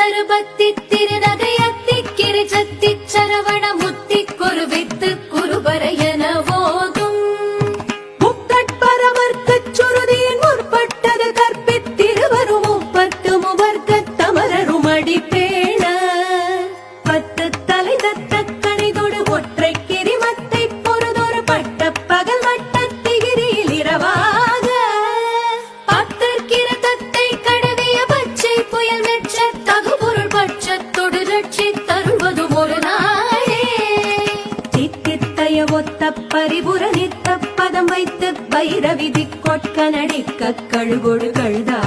தருபத்தி திருநகையத்தி கிரிச்சத்தி சரவண முத்தி குருவித்து குருபரையன போதும் முக்கட்பரவர்க்கச் சுருதியின் முற்பட்டது கற்பித்திருவரும் முப்பத்து முவர்க்கத் தமரரும் அடிப்பேண பத்து தலை தத்த கணிதொடு ஒற்றை கிரிமத்தை பொறுதொரு பட்ட பகல் வட்டத்திகிரியில் இரவாக பத்தற்கிற தத்தை கடவிய பச்சை புயல் மெச்ச தகுபொருள் பட்சத்தொடு ரட்சி தருவதும் ஒரு நாளே சித்தித்தய ஒத்த பரிபுர நித்த பதம் வைத்து வைரவிதி கொட்க நடிக்க கழுகொடு கழுதா